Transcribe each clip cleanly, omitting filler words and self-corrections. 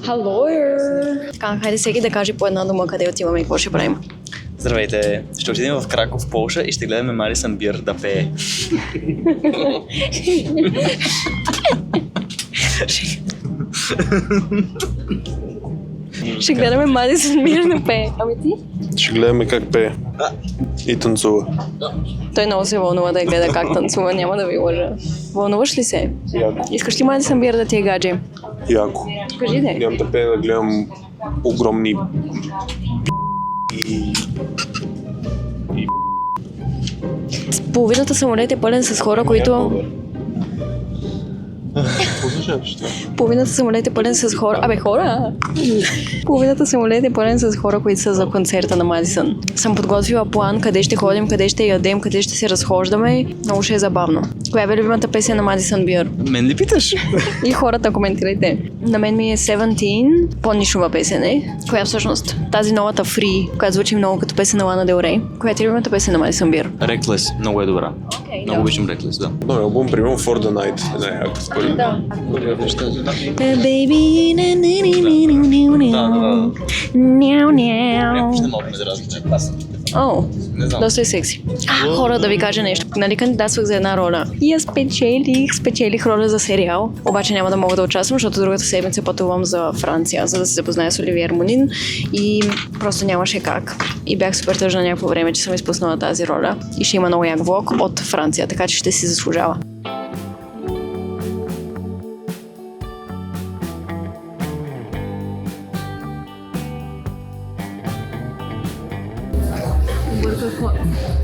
Хало! Така, хайде всеки да каже по една дума къде отиваме и какво ще правим. Здравейте! Ще отидем в Краков, Полша и ще гледаме Марисън Бир да пее. Ще гледаме Мадисън Бир да пее. Ами ти? Ще гледаме как пее и танцува. Той много се вълнува да гледа как танцува, няма да ви лъжа. Вълнуваш ли се? Яко. Искаш ли Мадисън Бир да ти е гадже? Яко. Кажи де. Нямам търпение да гледам огромни Половината самолет е пълен с хора, които... Половината самолет е пълен с хора... Абе, хора! Половината самолет е пълен с хора, които са за концерта на Мадисън. Съм подготвила план къде ще ходим, къде ще ядем, къде ще се разхождаме. Много ще е забавно. Коя е любимата песен на Мадисън Бир? Мен ли питаш? И хората коментирайте. На мен ми е 17, по-нишова песен е. Коя всъщност? Тази новата Free, която звучи много като песен на Лана Дел Рей. Коя е любимата песен на Мадисън Бир? Reckless. Много е добра. Okay, Много обичам Reckless, да. Но албум, примерно For the Night. Най-яко според. Да. Baby, Няу, няу. Ще мога да различа. О, Не знам. доста е секси. Хора, да ви кажа нещо. Нали кандидатствах за една роля. И я спечелих роля за сериал. Обаче няма да мога да участвам, защото другата седмица пътувам за Франция, за да се запозная с Оливиер Монин. И просто нямаше как. И бях супер тъжна някакво време, че съм изпуснала тази роля. И ще има много як влог от Франция, така че ще си заслужава.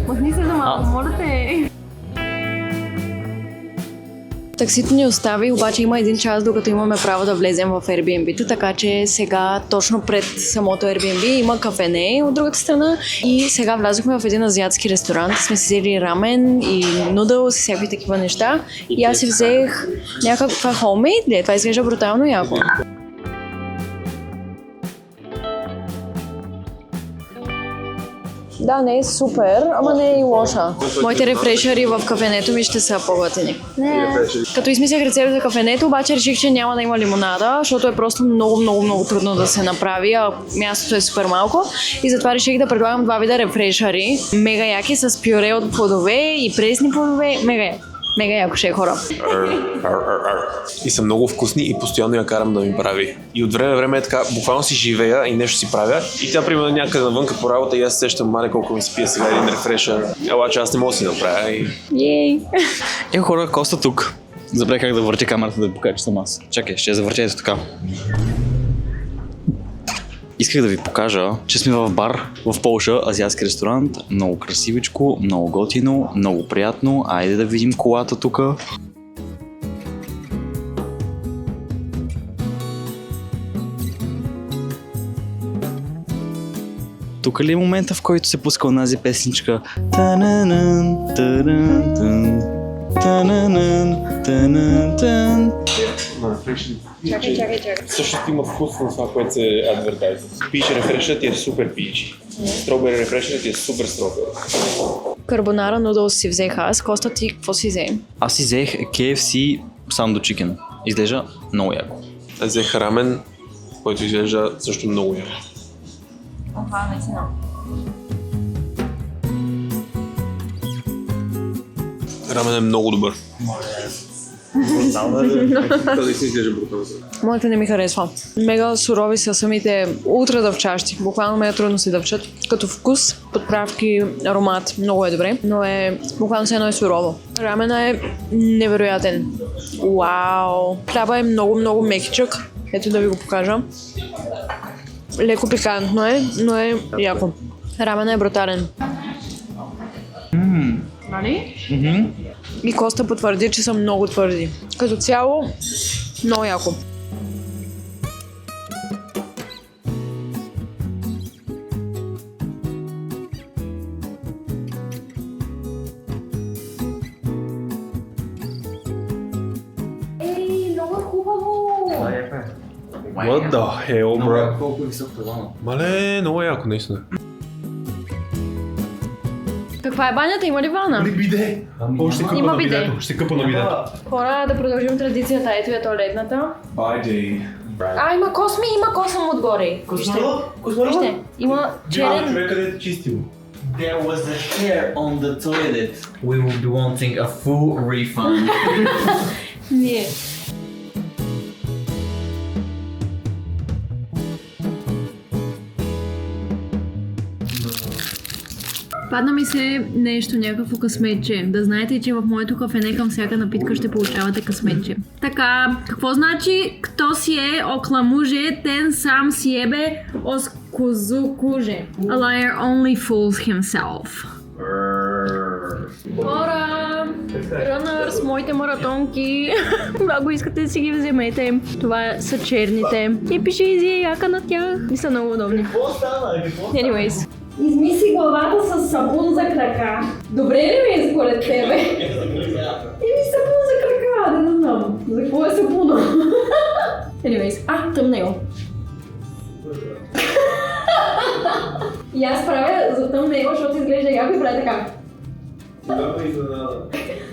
Махни се за малко, моля те. Таксито ни остави, обаче има един час, докато имаме право да влезем в Airbnb-то, така че сега точно пред самото Airbnb има кафене от другата страна и сега влязохме в един азиатски ресторант. Сме си взели рамен и нудълс и всякакви такива неща и аз си взех някаква homemade ли? Това изглежда брутално яко. Да, не е супер, ама не е и лоша. Моите рефрешери в кафенето ми ще са по-готини. Като измислях рецепт за кафенето, обаче реших, че няма да има лимонада, защото е просто много трудно да се направи, а мястото е супер малко. И затова реших да предлагам два вида рефрешери. Мега яки с пюре от плодове и пресни плодове. Мега яко ще е, хора. И са много вкусни и постоянно я карам да ми прави. И от време на време е така, буквално си живея и нещо си правя. И тя, примерно, някъде навънка по работа и аз сещам, мале колко ми спия сега един рефрешър. Ела, че аз не мога да си направя. Ей! Е, хора, Коста тук. Забравих как да въртя камерата, да ви покажа, че съм аз. Чакай, ще я завъртя ето така. Исках да ви покажа, че сме в бар в Полша, азиатски ресторант. Много красивичко, много готино, много приятно. Айде да видим колата тук. Тук ли е момента, в който се пуска онази песничка? Та-на-нан, та-на-тън, та-на-нан, та-на-тън. Чакай. Също има вкус на това, което се адвертайзва. Пич рефрешът е супер пич. Стробери рефрешът е супер стробери. Карбонара нудълс си взех аз. Коста, ти какво си взе? Аз си взех KFC Sando Chicken. Изглежда много яко. Аз взех рамен, който изглежда също много яко. Наистина. Рамен е много добър. Този си изглежда брутално. Моите не ми харесва. Мега сурови са самите, ултра дъвчащи. Буквално ме е трудно си дъвчат. Като вкус, подправки, аромат, много е добре, но е буквално все едно е сурово. Рамена е невероятен. Вау! Хляба е много мекичък. Ето да ви го покажа. Леко пикантно е, но е яко. Рамена е брутален. Нали? И Коста потвърди, че са много твърди. Като цяло, много яко. Ей, много хубаво! What the hell, bro? Колко висок това. Мале, много яко, наистина. Каква е банята? Има ли вана? Биде! Ще къпа Има на биде. бидето. Ще къпа на бидето. Хора, да продължим традицията. Ето е туалетната. Биде. Има косми, има косъм отгоре. Вижте, има черен... Човек къде е чистил. There was a hair on the toilet. We will be wanting a full refund. Ние. Падна ми се нещо, някакво късметче. Да знаете, че в моето кафене към всяка напитка ще получавате късметче. Така, какво значи, кто си е окла муже, тен сам си ебе ос козу куже. A liar only fools himself. Хора, рънърс, моите маратонки. Ако искате да си ги вземете. Това са черните. И пише Изи яка на тях. И са много удобни. Какво стана? Anyways. Изми си главата с сапун за крака. Добре ли ми е според тебе? Еми сапун за крака, не знам. За какво е сапуна? Anyways, тъмнел. И аз правя за тъмнел, защото изглежда яко и прави така. Голяма изненада.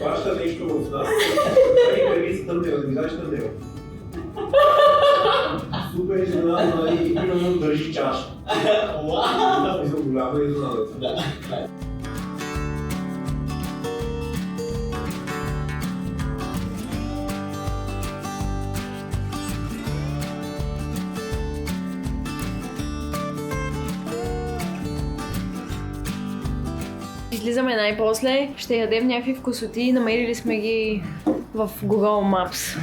Баща нещо в нас. И преди си тъмнел, да ми даш тъмнел. Супер изненада и примерно държи чаша. Уау! За голяма изненада. Излизаме най-после, ще ядем някакви вкусоти, намерили сме ги в Google Maps.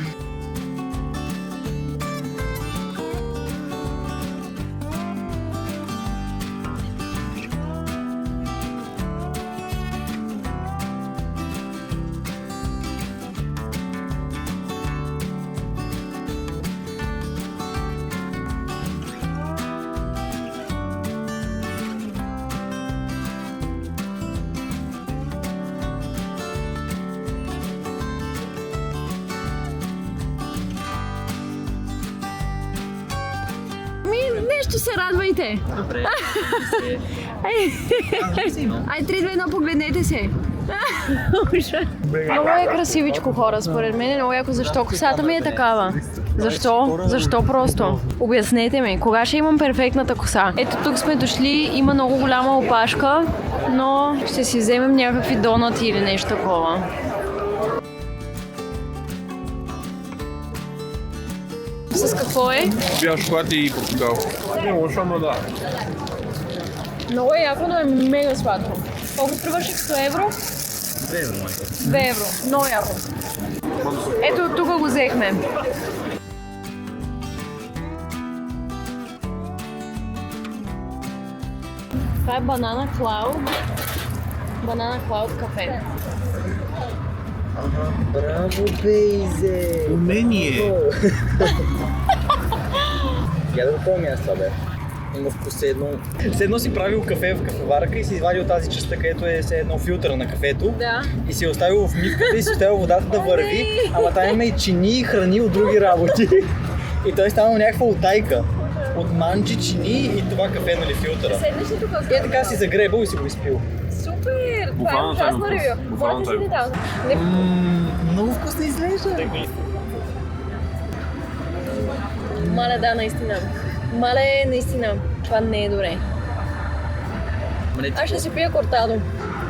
Нещо се радвайте! Добре. Ай, 3, 2, 1, погледнете се! Много е красивичко, хора, според мен е много яко. Защо косата ми е такава? Защо? Защо просто? Обяснете ми, кога ще имам перфектната коса? Ето тук сме дошли, има много голяма опашка, но ще си вземем някакви донати или нещо такова. С какво е? Бял шоколад и португал. Не лошо, но да. Много е яко, но е мега сладко. Колко струваше 100 евро? 2 евро, майка. 2 евро. Много яко. Ето тук го взехме. Това е Banana Cloud. Banana Cloud кафе. Браво, Бейзе! Умение! Я да го помня това, бе. Има вкус едно. Все едно си правил кафе в кафеварка и си извадил тази частта, където е все едно филтъра на кафето. Да. И си оставил в мивката и си оставил водата да върви, ама там има и чини и храни от други работи. И той е станал някаква утайка. От манджи, чини и това кафе, нали, филтъра. Седнеш ли тук? И така си загребал и си го изпил. Супер! Това е ужасно ревю. Буквално Можете ли това да? Много вкусно изглежда. Маля, да, наистина. Маля, наистина. Това не е добре. Аз ще си пия кортадо.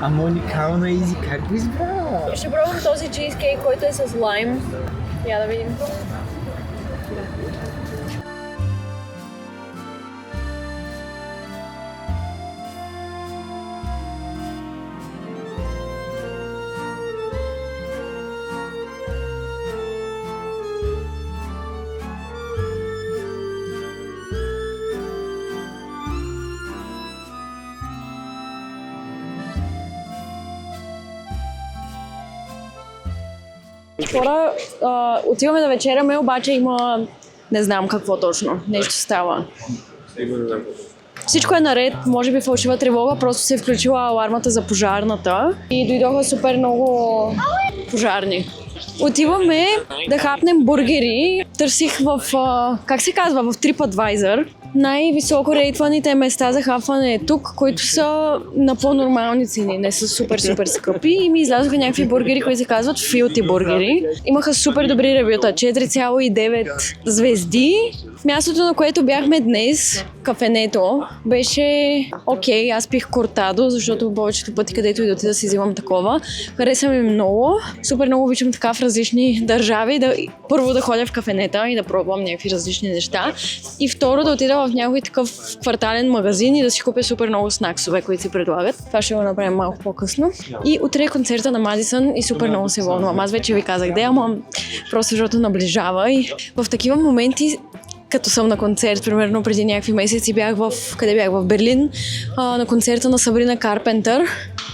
Ама уникално е, Изи, как го избра? Ще пробвам този чизкейк, който е с лайм. Я да видим. Хора, отиваме да вечеряме, обаче има... Не знам какво точно. Нещо става. Всичко е наред, може би фалшива тревога, просто се е включила алармата за пожарната и дойдоха супер много пожарни. Отиваме да хапнем бургери. Търсих в, как се казва, в TripAdvisor най-високо рейтваните места за хапване тук, които са на по-нормални цени, не са супер скъпи и ми излязоха някакви бургери, които се казват Filthy бургери. Имаха супер добри ревюта, 4,9 звезди. В мястото, на което бяхме днес, кафенето, беше окей. Аз пих кортадо, защото повечето пъти, където и да отида, си взимам такова. Хареса ми много. Супер много обичам така в различни държави. Първо да ходя в кафенета и да пробвам някакви различни неща. И второ да отида в някой такъв квартален магазин и да си купя супер много снаксове, които си предлагат. Това ще го направим малко по-късно. И утре е концерта на Мадисън и супер много се вълнувам. Аз вече ви казах, ама просто защото наближава и в такива моменти, като съм на концерт, примерно преди някакви месеци бях в Берлин, на концерта на Сабрина Карпентър.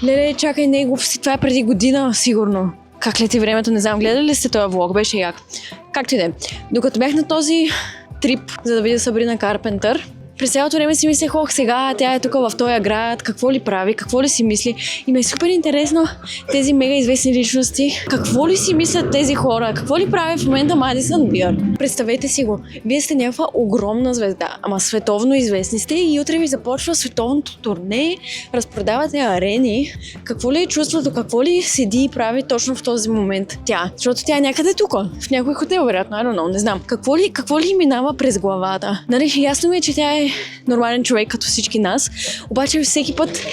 Леле, чакай, не глупости, това е преди година, сигурно. Как лети времето, не знам, гледали ли сте този влог, беше як. Както и да е. Докато бях на този трип, за да видя Сабрина Карпентър, през цялото време си мислех, сега тя е тук в този град, какво ли прави, какво ли си мисли. И ме е супер интересно тези мега известни личности, какво ли си мислят тези хора, какво ли прави в момента Мадисън Бир. Представете си го, вие сте някаква огромна звезда, ама световно известни сте и утре ви започва световното турне, разпродавате арени. Какво ли е чувството, какво ли седи и прави точно в този момент тя? Защото тя е някъде тук, в някой хотел, вероятно, не знам. Какво ли минава през главата? Нали, ясно ми е, че тя е нормален човек като всички нас, обаче всеки път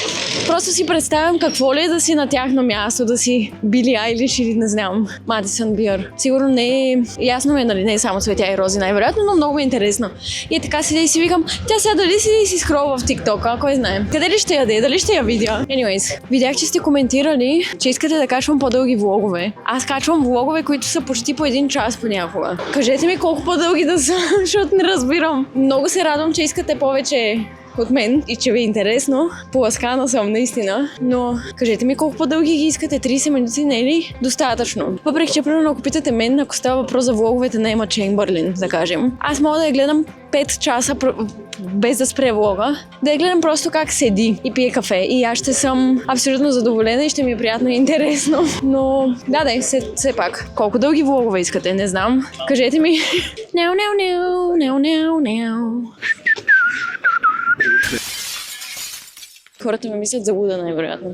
просто си представям какво ли е да си на тяхно място, да си Били Айлиш или не знам, Мадисън Бир. Сигурно не е, ясно ми, нали, не е само цветя и рози най-вероятно, но много ми е интересно. И така седя и си викам, тя сега дали си скролва в TikTok, кой знае. Къде ли ще яде, дали ще я видя? Anyways, видях, че сте коментирали, че искате да качвам по-дълги влогове. Аз качвам влогове, които са почти по 1 час понякога. Кажете ми колко по-дълги да са, защото не разбирам. Много се радвам, че искате повече от мен и че ви е интересно. Поласкана съм наистина, но кажете ми колко по-дълги ги искате, 30 минути не е ли достатъчно? Въпреки че примерно ако питате мен, ако става въпрос за влоговете на Ема Чембърлин, да кажем, аз мога да я гледам 5 часа без да спре влога, да я гледам просто как седи и пие кафе и аз ще съм абсолютно задоволена и ще ми е приятно и интересно. Но да, все пак. Колко дълги влогове искате, не знам. Кажете ми. Хората ме мислят за луда, най-вероятно.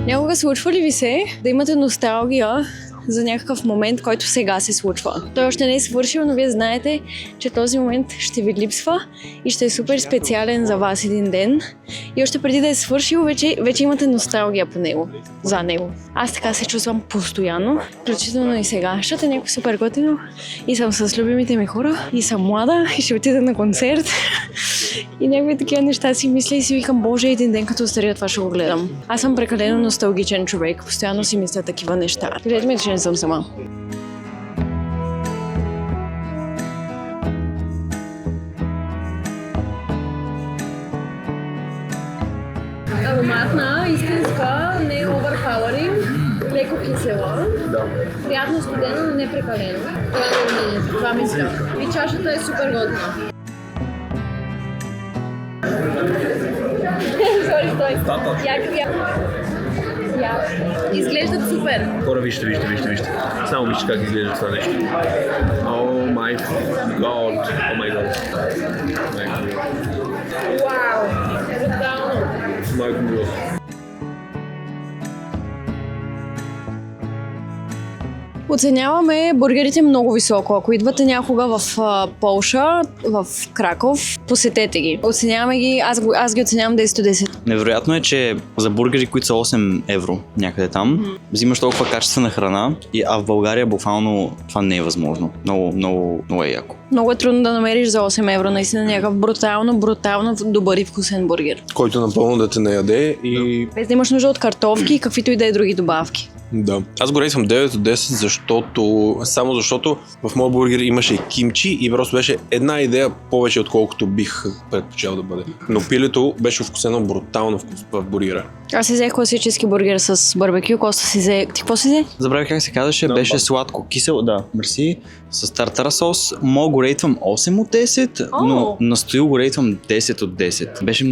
Някога случва ли ви се да имате носталгия за някакъв момент, който сега се случва? Той още не е свършил, но вие знаете, че този момент ще ви липсва и ще е супер специален за вас един ден. И още преди да е свършил, вече имате носталгия по него, за него. Аз така се чувствам постоянно, включително и сега, защото е някакво супер готино и съм с любимите ми хора и съм млада и ще отида на концерт и някакви такива неща си мисля и си викам, боже, един ден като стария това ще го гледам. Аз съм прекалено носталгичен човек, постоянно си мисля такива неща. Гледайте ме, че не съм сама. Ароматна, истинска, не е overpowering, леко кисела. Да. Приятно студено, но не прекалено. Това е мнението, това мисля. И чашата е супер готина. Стой. Изглеждат супер. Хора, вижте. Само вижте как изглежда това нещо. О май год. Вау! Брутално! Майко мило. Оценяваме бургерите много високо. Ако идвате някога в Полша, в Краков, посетете ги. Оценяваме ги, аз ги оценявам 10 от 10. Невероятно е, че за бургери, които са 8 евро някъде там, взимаш толкова качествена храна, а в България буквално това не е възможно. Много е яко. Много е трудно да намериш за 8 евро наистина някакъв брутално добър и вкусен бургер. Който напълно да те наяде и... Без да имаш нужда от картофки и каквито и да е други добавки. Да. Аз го рейтвам 9 от 10, само защото в моят бургер имаше кимчи и просто беше една идея повече, отколкото бих предпочел да бъде. Но пилето беше вкусено брутално в бургера. Аз си взех класически бургер с барбекю, Коста си взе... Ти какво си взе? Забравих как се казваше, беше сладко, кисело, да, мерси, с тартара сос. Мога го рейтвам 8 от 10, но на Стоил го рейтвам 10 от 10. Беше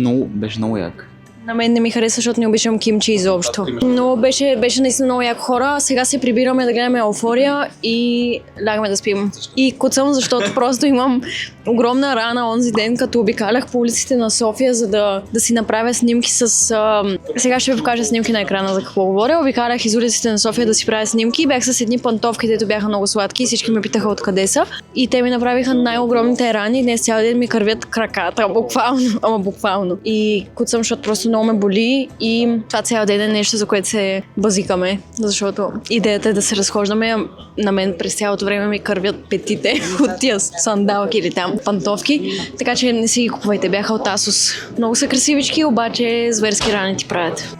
много як. На мен не ми хареса, защото не обичам кимчи изобщо. Но беше наистина много яко хора. Сега се прибираме да гледаме Еуфория и лягаме да спим. И куцам, защото просто имам огромна рана онзи ден, като обикалях по улиците на София, за да си направя снимки с... Сега ще ви покажа снимки на екрана за какво говоря. Обикалях из улиците на София да си правя снимки. Бях с едни пантовки, дето бяха много сладки и всички ме питаха откъде са. И те ми направиха най-огромните рани. Днес цял ден ми кървят краката, буквално. И куцам, защото просто много ме боли и това цял ден е нещо, за което се базикаме, защото идеята е да се разхождаме. На мен през цялото време ми кървят петите от тия сандалки или там пантовки, така че не си ги купувайте, бяха от Асус. Много са красивички, обаче зверски рани ти правят.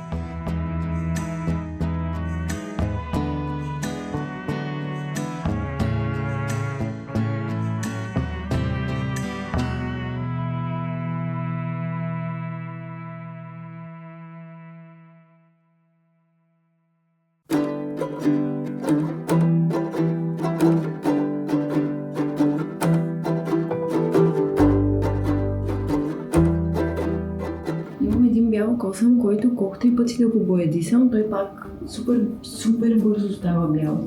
Имам един бял косъм, който колкото и пъти да го боядисам, той пак супер бързо става бял.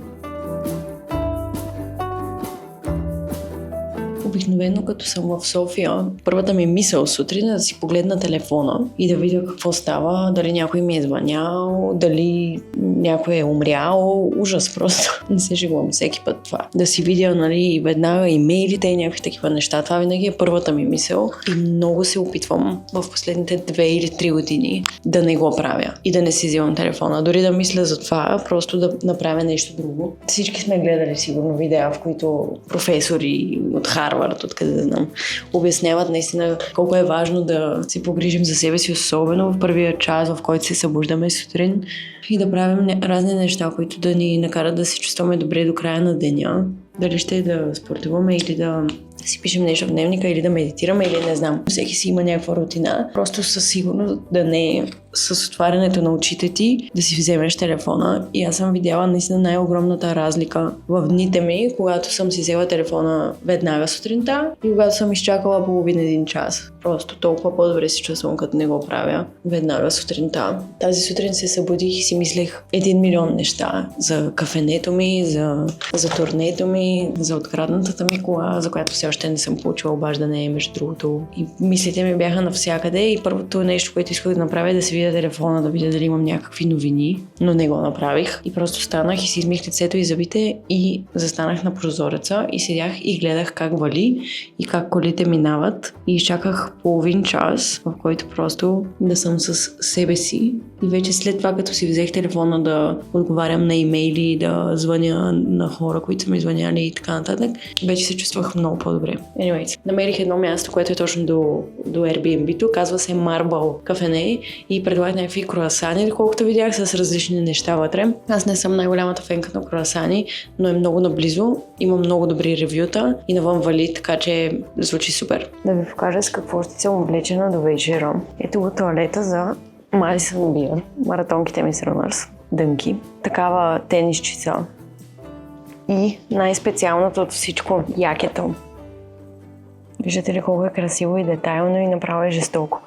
Обикновено, като съм в София, първата ми мисъл сутрин е да си погледна телефона и да видя какво става, дали някой ми е звънял, дали някой е умрял. Ужас просто. Не се шегувам всеки път това. Да си видя, нали, веднага имейлите и някакви такива неща. Това винаги е първата ми мисъл и много се опитвам в последните 2 или 3 години да не го правя и да не си взимам телефона. Дори да мисля за това, просто да направя нещо друго. Всички сме гледали сигурно видеа, в които професори от Харвард, откъде да знам, обясняват наистина колко е важно да се погрижим за себе си, особено в първия час, в който се събуждаме сутрин и да правим разни неща, които да ни накарат да се чувстваме добре до края на деня. Дали ще да спортуваме или да си пишем нещо в дневника или да медитираме или не знам. Всеки си има някаква рутина. Просто със сигурност да не с отварянето на очите ти да си вземеш телефона. И аз съм видяла наистина най-огромната разлика в дните ми, когато съм си взела телефона веднага сутринта и когато съм изчакала половин-един час. Просто толкова по-добре се чувствам, като не го правя веднага сутринта. Тази сутрин се събудих и си мислех 1 милион неща за кафенето ми, за турнето ми, за откраднатата ми кола, за която все още не съм получила обаждане, между другото. И мислите ми бяха навсякъде и първото нещо, което исках да направя е да си видя телефона, да видя дали имам някакви новини, но не го направих. И просто станах и си измих лицето и зъбите и застанах на прозореца и седях и гледах как вали и как колите минават и изчаках половин час, в който просто да съм с себе си. И вече след това, като си взех телефона да отговарям на имейли, да звъня на хора, които са ми звъняли и така нататък, вече се чувствах много по-добре. Anyways, намерих едно място, което е точно до Airbnb-то, казва се Marble кафене и предлагат някакви круасани, колкото видях, с различни неща вътре. Аз не съм най-голямата фенка на круасани, но е много наблизо, има много добри ревюта и навън вали, така че звучи супер. Да ви покажа с какво ще се облечена до вечера. Ето го тоалета за Madison Beer, маратонките ми с Runners, дънки, такава тенисчица и най-специалното от всичко якето. Виждате ли колко е красиво и детайлно и направо е жестоко.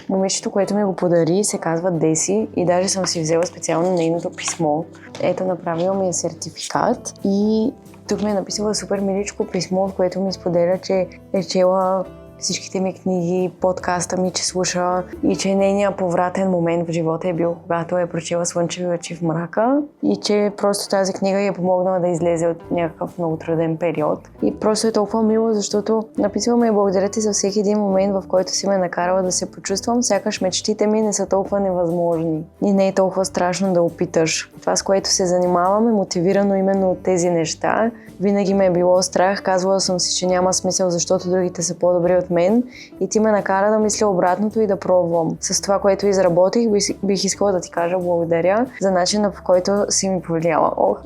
Момичето, което ми го подари, се казва Деси и даже съм си взела специално нейното писмо. Ето, направила ми е сертификат и тук ми е написала супер миличко писмо, в което ми споделя, че е чела всичките ми книги, подкаста ми, че слуша и че нейният повратен момент в живота е бил, когато е прочела Слънчеви очи в мрака и че просто тази книга й е помогнала да излезе от някакъв много труден период. И просто е толкова мило, защото написваме и благодаря ти за всеки един момент, в който си ме накарала да се почувствам, сякаш мечтите ми не са толкова невъзможни и не е толкова страшно да опиташ. Това, с което се занимавам, е мотивирано именно от тези неща. Винаги ме е било страх, казвала съм си, че няма смисъл, защото другите са по-добри от според мен и ти ме накара да мисля обратното и да пробвам. С това, което изработих, бих искала да ти кажа благодаря за начина, по който си ми повлияла. Ох,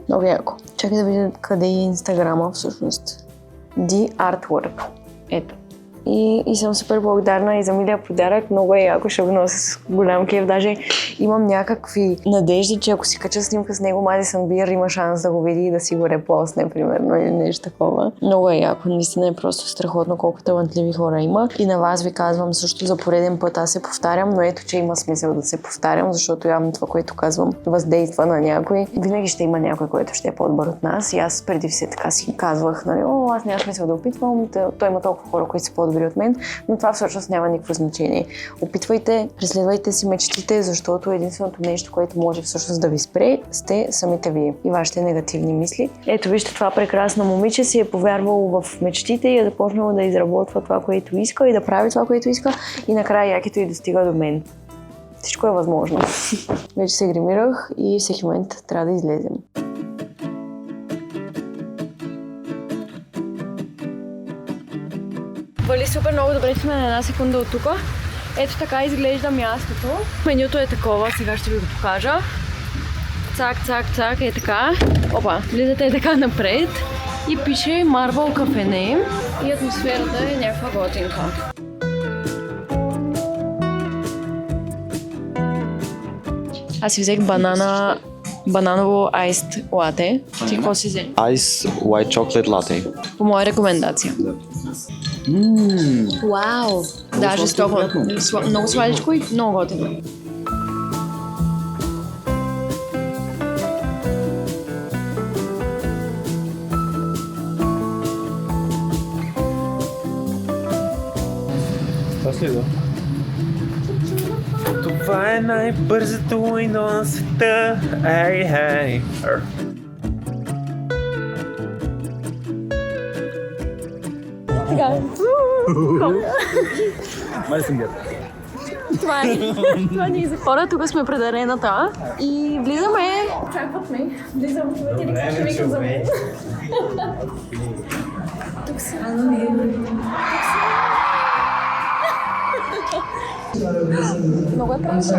много яко. Чакай да видя къде е инстаграма всъщност. The Artwork. Ето. И съм супер благодарна и за милия подарък. Много е яко, ще го нося с голям кеф. Даже имам някакви надежди, че ако си кача снимка с него, Madison Beer има шанс да го види и да си го репостне, примерно, или нещо такова. Много е яко. Наистина е просто страхотно колко талантливи хора има. И на вас ви казвам също за пореден път. Аз се повтарям, но ето, че има смисъл да се повтарям, защото явно това, което казвам, въздейства на някой. Винаги ще има някой, който ще е по-добър от нас. И аз преди все така си казвах, нали, аз няма смисъл да опитвам. Той има толкова хора, които са по-добри от мен, но това всъщност няма никакво значение. Опитвайте, преследвайте си мечтите, защото единственото нещо, което може всъщност да ви спре, сте самите вие и вашите негативни мисли. Ето вижте, това прекрасно момиче си е повярвало в мечтите и е започнало да изработва това, което иска и да прави това, което иска и накрая якито и достига до мен. Всичко е възможно. Вече се гримирах и всеки момент трябва да излезем. Вали супер много добре сме на една секунда от тук. Ето така изглежда мястото. Менюто е такова, сега ще ви го покажа. Цак, цак, цак, е така. Опа, влизате е така напред и пише Marble Cafe и атмосферата е някаква готинка. Аз си взех бананово айст лате. Ти какво си взе? Ice White Chocolate Latte. По моя рекомендация. Вау! Да, жестоко. Много сладичко и много готино. Това следва. Това е най-бързото уино на света. Ей, хей. Това ни е за хора. Тук сме пред арената и влизаме. Очакват ме. Влизам. Добре, не чуваме. Тук са. Много е просто.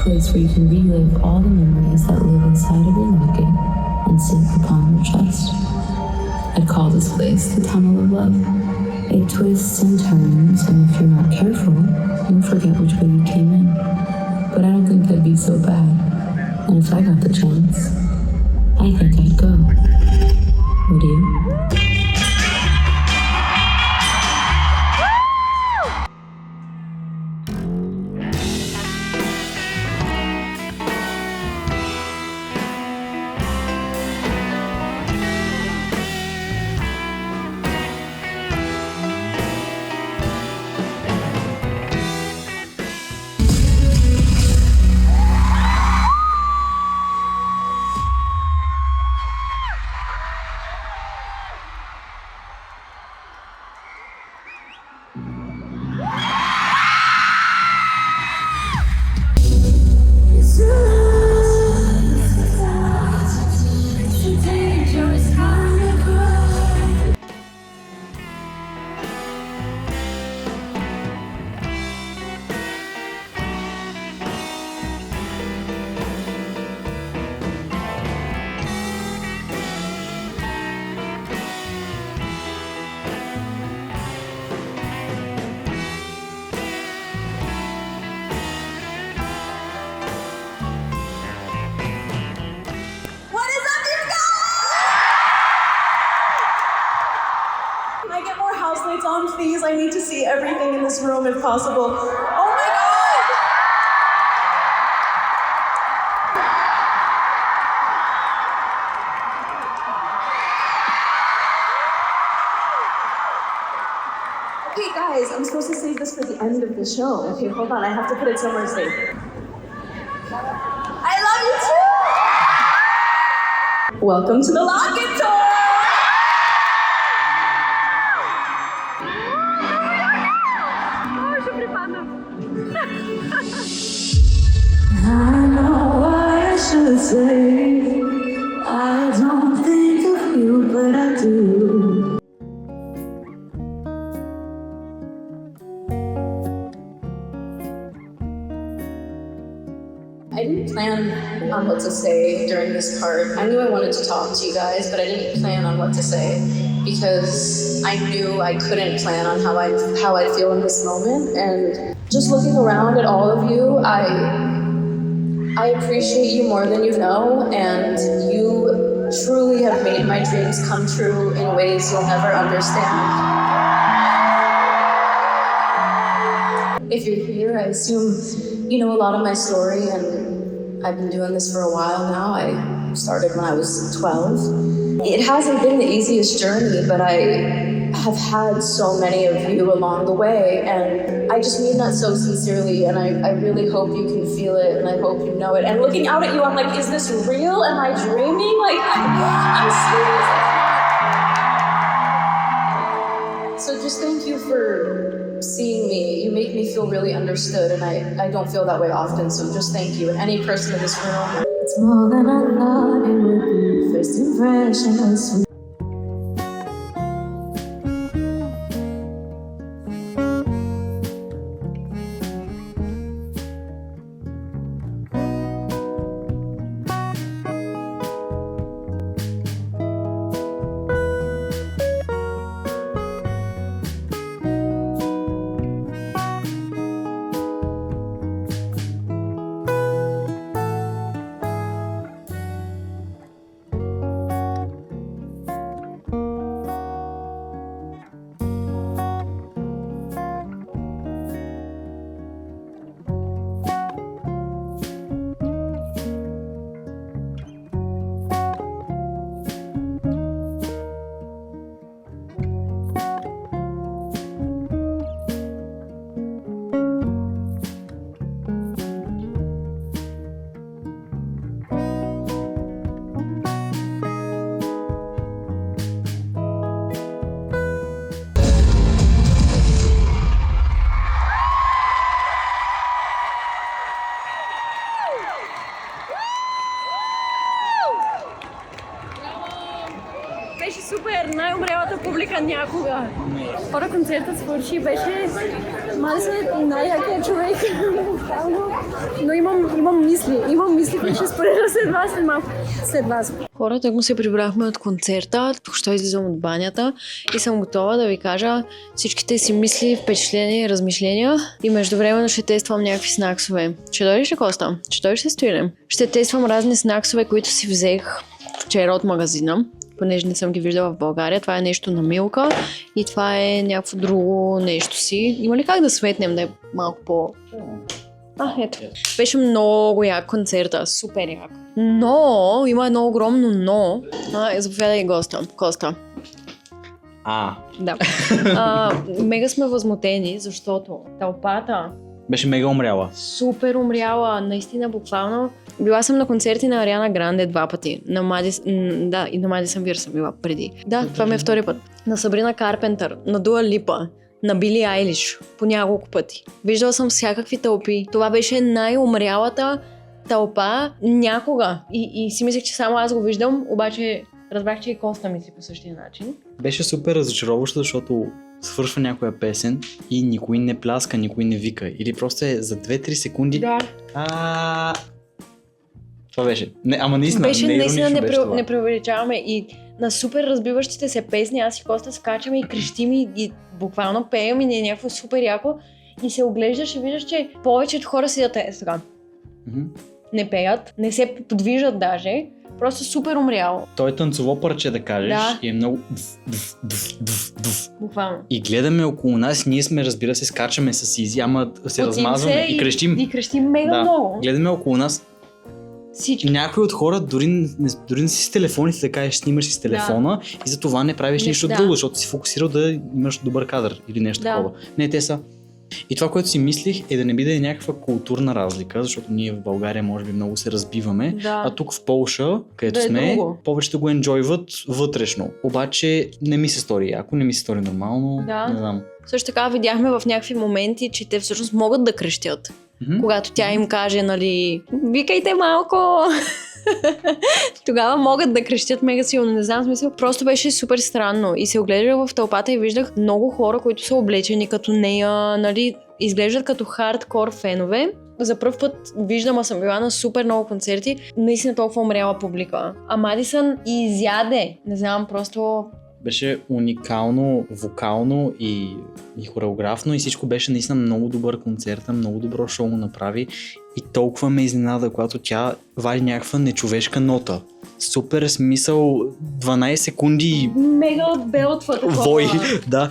Place where you can relive all the memories that live inside of your locket and sit upon your chest. I'd call this place the Tunnel of Love. It twists and turns, and if you're not careful, you'll forget which way you came in. But I don't think that'd be so bad. And if I got the chance, I think I'd go. Would you? on, please? I need to see everything in this room if possible. Oh my God! Okay, guys, I'm supposed to save this for the end of the show. Okay, hold on. I have to put it somewhere safe. I love you too! Welcome to the Locket Tour! I know what I should say. I don't think of you, but I do. I didn't plan on what to say during this part. I knew I wanted to talk to you guys, but I didn't plan on what to say because I knew I couldn't plan on how I'd feel in this moment. And just looking around at all of you, I appreciate you more than you know, and you truly have made my dreams come true in ways you'll never understand. If you're here, I assume you know a lot of my story, and I've been doing this for a while now. I started when I was 12. It hasn't been the easiest journey, but I have had so many of you along the way, and I just mean that so sincerely, and I really hope you can feel it, and I hope you know it. And looking out at you, I'm like, is this real? Am I dreaming? Like, I'm serious. So just thank you for seeing me. You make me feel really understood, and I don't feel that way often, so just thank you. And any person in this room. It's more than I thought it would be. First impression was sweet. Беше супер, най-умрелата публика някога. Хора, концертът свърши, беше Мадисън най-якият човек, но имам мисли, които ще споделя след вас. Хора, тък му се прибрахме от концерта, току-що излизам от банята и съм готова да ви кажа всичките си мисли, впечатления и размишления и междувременно ще тествам някакви снаксове. Ще дойдеш ли, Коста? Ще дойдеш ли, Стоиле? Ще тествам разни снаксове, които си взех вчера от магазина, понеже не съм ги виждала в България. Това е нещо на Милка и това е някакво друго нещо си. Има ли как да светнем, да е малко по... Ето. Беше много як концерта, супер як. Но, има едно огромно но. Заповядай Коста. Да. Мега сме възмутени, защото тълпата Беше мега умряла. супер умряла, наистина буквално. Била съм на концерти на Ариана Гранде 2 пъти. И на Мадисън Бир съм била преди. Да, това ми е втори път. На Сабрина Карпентър, на Дуа Липа, на Били Айлиш по няколко пъти. Виждала съм всякакви тълпи. Това беше най-умрялата тълпа някога. И си мислех, че само аз го виждам, обаче разбрах, че и Коста мисли по същия начин. Беше супер разочароващо, защото свършва някоя песен и никой не пляска, никой не вика. Или просто е за 2-3 секунди. Да. Това беше. Ама наистина, не преувеличаваме и на супер разбиващите се песни, аз и Коста скачаме и крещим и буквално пеем и ни е някакво супер яко и се оглеждаш и виждаш, че повечето хора седят сега. Не пеят, не се подвижат даже, просто супер умряло. Той е танцово парче, да кажеш, Да. и е много Буквално. И гледаме около нас, ние сме, разбира се, скачаме с Изи, ама се размазваме и крещим. И крещим мега много. Гледаме около нас. Всички. Някои от хора дори не си с телефоните, да кажеш, снимаш си с телефона и за това не правиш нищо друго, защото си фокусирал да имаш добър кадър или нещо такова. Не, те са И това, което си мислих, е да не биде някаква културна разлика, защото ние в България може би много се разбиваме, Да. а тук в Полша, където Да е сме, друго. повечето го енджойват вътрешно. Обаче не ми се стори, ако не ми се стори нормално, Да. не знам. Също така видяхме в някакви моменти, че те всъщност могат да крещят. Когато тя им каже, нали, викайте малко. Тогава могат да крещят мега силно, не знам смисъл. Просто беше супер странно и се огледах в тълпата и виждах много хора, които са облечени като нея, нали, изглеждат като хардкор фенове. За пръв път виждам, а съм била на супер много концерти, наистина толкова умряла публика. А Мадисън изяде, не знам, просто... Беше уникално, вокално и хореографно и всичко беше наистина много добър концерт, много добро шоу направи и толкова ме изненада, когато тя вади някаква нечовешка нота. Супер смисъл, 12 секунди Мега отбелтва такова. вой, да.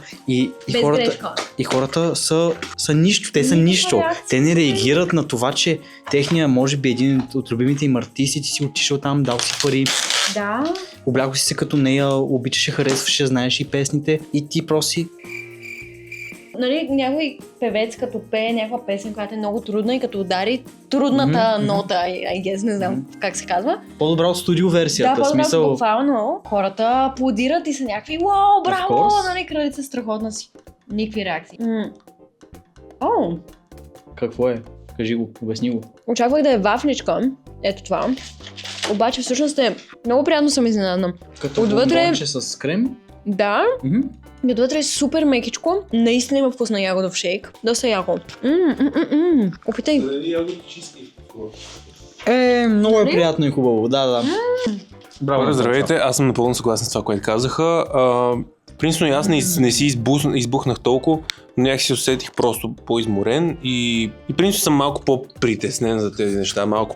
Без грешка. И хората са нищо, те са нищо. реакция. Те не реагират на това, че техния, може би един от любимите им артисти, ти си отишъл там, дал си пари, Да. облякал си се като нея, обичаше, харесваше, знаеш и песните и ти проси. Нали, някой певец като пее някаква песен, която е много трудна и като удари трудната нота, I guess, не знам как се казва. По-добра от студио версията, Да, по-добре, смисъл. буквално хората аплодират и са някакви вау, браво, course. нали, кралица страхотна си. Никакви реакции. О, Какво е? Кажи го, обясни го. очаквах да е вафничка, ето това. Обаче всъщност е много приятно, съм изненадана. Като Отвътре- бомбонче с крем. Да, и отвътре е супер мекичко, наистина има вкус на ягодов шейк, доста яко. Опитай. Много е приятно и хубаво, да. Браво. Хора, здравейте, аз съм напълно съгласен с това, което казаха. Принципно и аз не си избухнах толкова, но някак си усетих просто по-изморен и принципно съм малко по-притеснен за тези неща, малко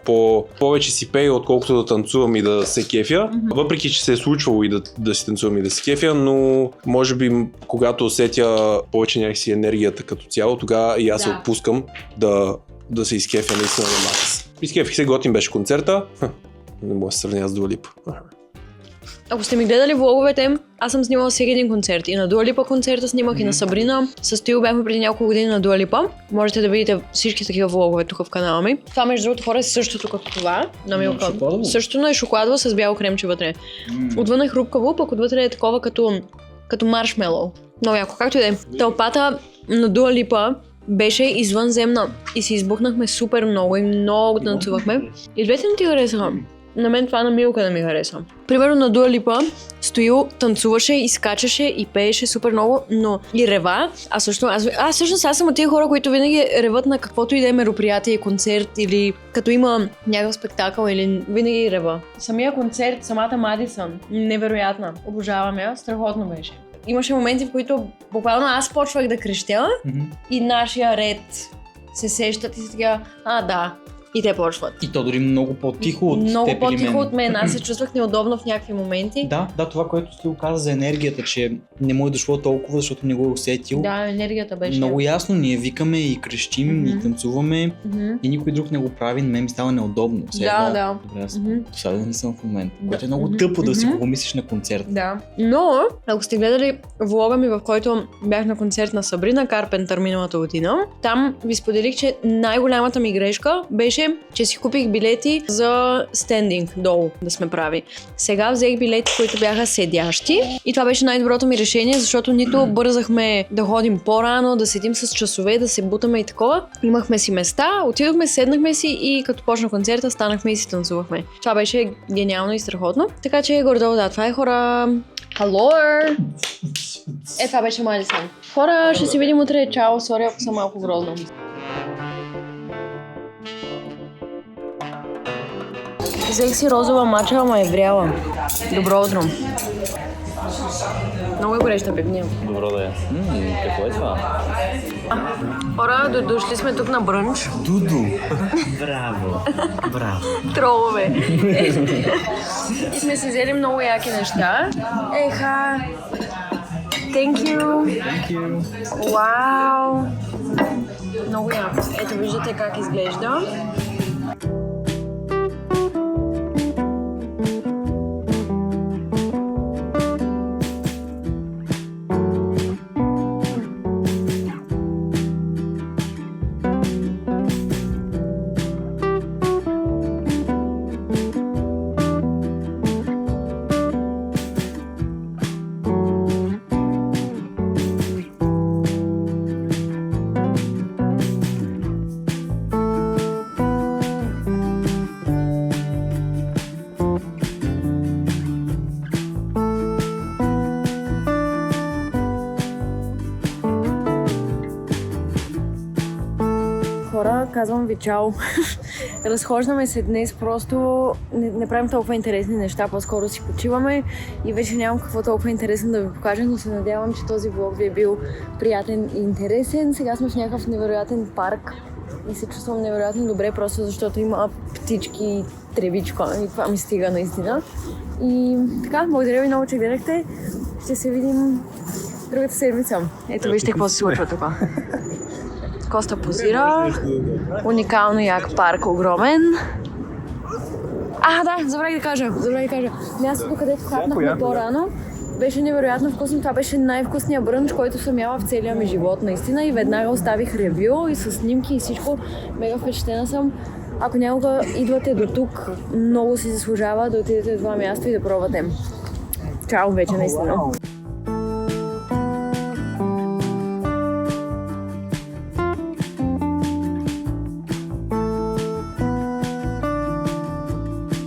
повече си пея, отколкото да танцувам и да се кефя. Въпреки, че се е случвало и да си танцувам и да се кефя, но може би когато усетя повече някакси енергията като цяло, тогава и аз се отпускам да се изкефя наистина на макс. Изкефих се, готин беше концерта. Не мога да се сравня с Дуа Липа. Ако сте ми гледали влоговете, аз съм снимала всеки един концерт. И на Дуа Липа концерта снимах, и на Сабрина. С Тио бяхме преди няколко години на Дуа Липа. Можете да видите всички такива влогове тук в канала ми. Това, между другото, хора, е същото като това на Милка. шоколадово? Същото е шоколадово с бяло кремче вътре. Отвън е хрупкаво, пък отвътре е такова като маршмелоу. Много яко. Както и да е. Тълпата на Дуа Липа беше извънземна и си избухнахме супер много и много танцувахме. И двете не ти харесаха. На мен това на Милка не ми хареса. Примерно на Дуа Липа Стоил танцуваше и скачаше и пееше супер много, но и рева. Аз съм от тези хора, които винаги реват на каквото и да е мероприятие, концерт или като има някакъв спектакъл или винаги рева. Самия концерт, самата Мадисън, невероятна. Обожавам я, страхотно беше. Имаше моменти, в които буквално аз почвах да крещя и нашия ред се сещат и са така, да. И те почват. И то дори много по-тихо от Много теб или по-тихо мен. от мен. Аз се чувствах неудобно в някакви моменти. Да, това, което ти каза за енергията, че не му е дошло толкова, защото не го е усетил. Да, енергията беше. Много ясно, ние викаме и крещим, и танцуваме, и никой друг не го прави, на мен ми става неудобно. Да. Добре, аз досаден съм в момента, което е много тъпо да си го мислиш на концерт. Да. Но, ако сте гледали влога ми, в който бях на концерт на Сабрина Карпентър миналата година, там ви споделих, че най-голямата ми грешка беше, че си купих билети за стендинг долу да сме прави. Сега взех билети, които бяха седящи и това беше най-доброто ми решение, защото нито бързахме да ходим по-рано, да седим с часове, да се бутаме и такова. Имахме си места, отидохме, седнахме си и като почна концерта, станахме и си танцувахме. Това беше гениално и страхотно. Така че гордо, да, това е хора. Хало! Това беше Мадисън. Хора, ще се видим утре. Чао, сори, ако съм малко грозна. Взех си розова мача, ама е вряла. Добро утро. Много е гореща пивния. Добро да е. Какво е това? Хора, дошли сме тук на брънч. Дуду! Браво! Тролове. И сме си взели много яки неща. Еха! Thank you! Вау! Много яко. Ето виждате как изглежда. казвам ви чао. Разхождаме се днес, просто не правим толкова интересни неща, по-скоро си почиваме и вече нямам какво толкова интересно да ви покажа, но се надявам, че този влог ви е бил приятен и интересен. Сега сме в някакъв невероятен парк и се чувствам невероятно добре, просто защото има птички, тревичко и това ми стига наистина. И така, благодаря ви много, че гледахте. Ще се видим другата седмица. Ето вижте какво се случва тук. Коста позира. Уникално як парк, огромен. Да, забравих да кажа. Мястото, където хапнахме по-рано, беше невероятно вкусно. Това беше най-вкусният брънч, който съм яла в целия ми живот, наистина. И веднага оставих ревю и с снимки и всичко. Мега впечатлена съм. Ако някога идвате до тук, много си заслужава да отидете до това място и да пробвате. Чао вече, наистина.